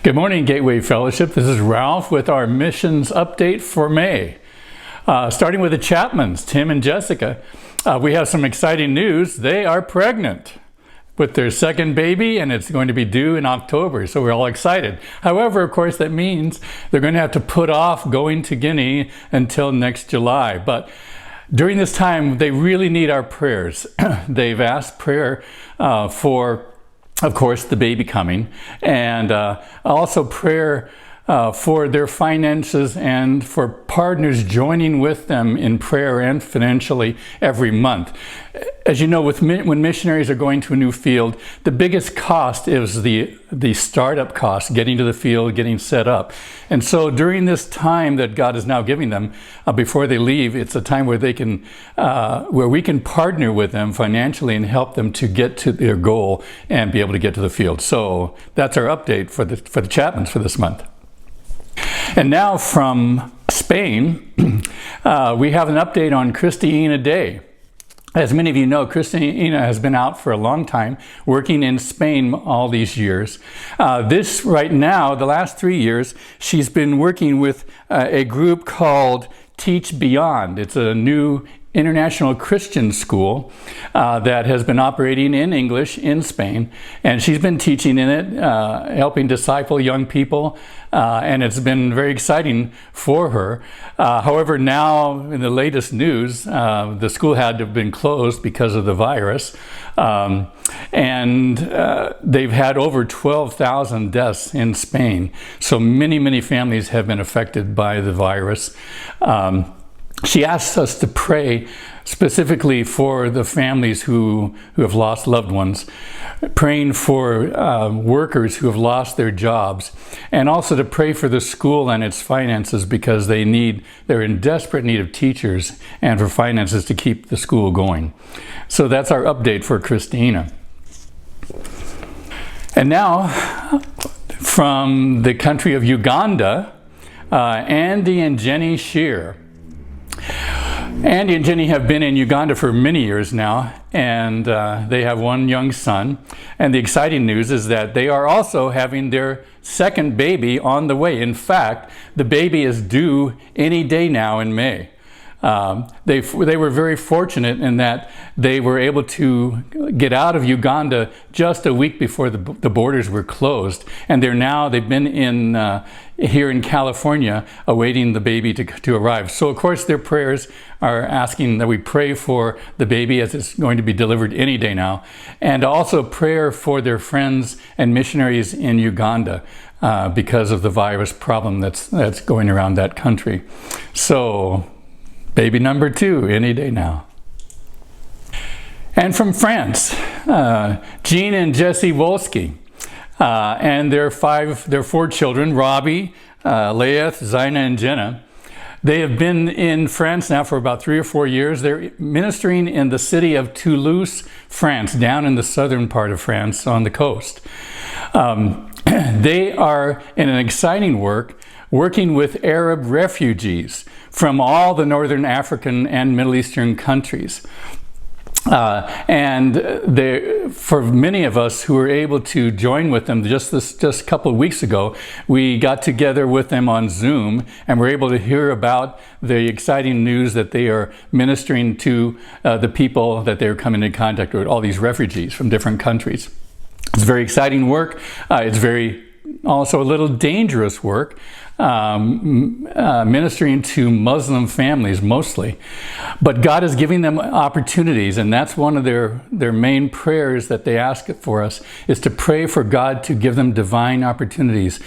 Good morning, Gateway Fellowship. This is Ralph with our missions update for May. Starting with the Chapmans, Tim and Jessica, we have some exciting news. They are pregnant with their second baby, and it's going to be due in October, so we're all excited. However, of course, that means they're going to have to put off going to Guinea until next July. But during this time, they really need our prayers. They've asked prayer for, of course, the baby coming, and also prayer for their finances and for partners joining with them in prayer and financially every month. As you know, when missionaries are going to a new field, the biggest cost is the startup cost, getting to the field, getting set up. And so during this time that God is now giving them, before they leave, it's a time where they can, where we can partner with them financially and help them to get to their goal and be able to get to the field. So that's our update for the Chapmans for this month. And now from Spain, we have an update on Christina Day. As many of you know, Christina has been out for a long time, working in Spain all these years. Right now, the last 3 years, she's been working with a group called Teach Beyond. It's a new international Christian school that has been operating in English in Spain, and she's been teaching in it, helping disciple young people, and it's been very exciting for her. However, now in the latest news, the school had to have been closed because of the virus, and they've had over 12,000 deaths in Spain. So many families have been affected by the virus. She asks us to pray specifically for the families who have lost loved ones, praying for workers who have lost their jobs, and also to pray for the school and its finances because they're in desperate need of teachers and for finances to keep the school going. So that's our update for Christina. And now from the country of Uganda, Andy and Jenny Shear. Andy and Jenny have been in Uganda for many years now, and they have one young son. And the exciting news is that they are also having their second baby on the way. In fact, the baby is due any day now in May. They were very fortunate in that they were able to get out of Uganda just a week before the borders were closed, and they've been here in California awaiting the baby to arrive. So of course their prayers are asking that we pray for the baby as it's going to be delivered any day now, and also prayer for their friends and missionaries in Uganda because of the virus problem that's going around that country. So baby number 2, any day now. And from France, Jean and Jesse Walski, and their 4 children, Robbie, Laeth, Zina, and Jenna. They have been in France now for about 3 or 4 years. They're ministering in the city of Toulouse, France, down in the southern part of France on the coast. They are in an exciting work, working with Arab refugees from all the northern African and Middle Eastern countries. And for many of us who were able to join with them just a couple of weeks ago, we got together with them on Zoom and were able to hear about the exciting news that they are ministering to the people that they're coming in contact with, all these refugees from different countries. It's very exciting work. It's also a little dangerous work, ministering to Muslim families mostly. But God is giving them opportunities, and that's one of their main prayers that they ask for us, is to pray for God to give them divine opportunities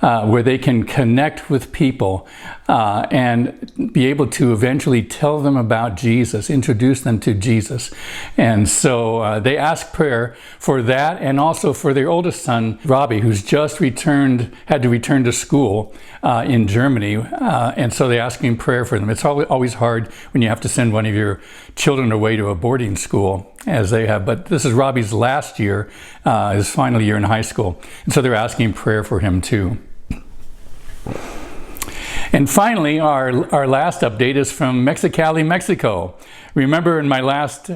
where they can connect with people and be able to eventually tell them about Jesus, introduce them to Jesus. And so they ask prayer for that, and also for their oldest son, Robbie, who's just had to return to school in Germany, and so they're asking prayer for them. It's always hard when you have to send one of your children away to a boarding school, as they have, but this is Robbie's last year, his final year in high school, and so they're asking prayer for him too. And finally, our last update is from Mexicali, Mexico. Remember in my last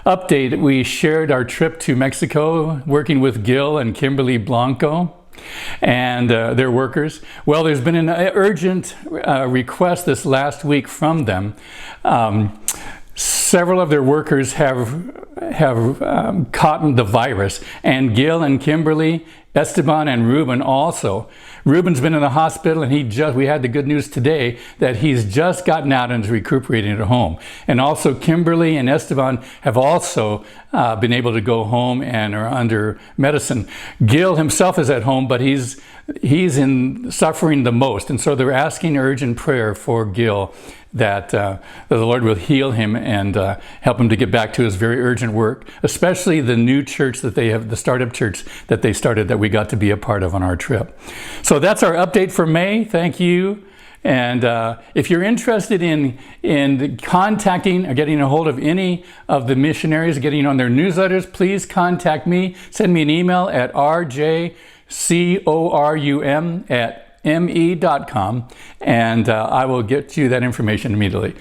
update, we shared our trip to Mexico working with Gil and Kimberly Blanco. and their workers. Well, there's been an urgent request this last week from them. Several of their workers have caught the virus, and Gil and Kimberly, Esteban and Ruben also. Ruben's been in the hospital, and we had the good news today that he's just gotten out and is recuperating at home. And also Kimberly and Esteban have also been able to go home and are under medicine. Gil himself is at home, but he's suffering the most, and so they're asking urgent prayer for Gil, that the Lord will heal him and help him to get back to his very urgent work, especially the new church that they have, the startup church that they started, that we got to be a part of on our trip. So that's our update for May. Thank you. And if you're interested in contacting or getting a hold of any of the missionaries, getting on their newsletters, please contact me. Send me an email at rjcorum@me.com, and I will get you that information immediately.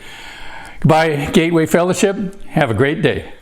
Goodbye, Gateway Fellowship. Have a great day.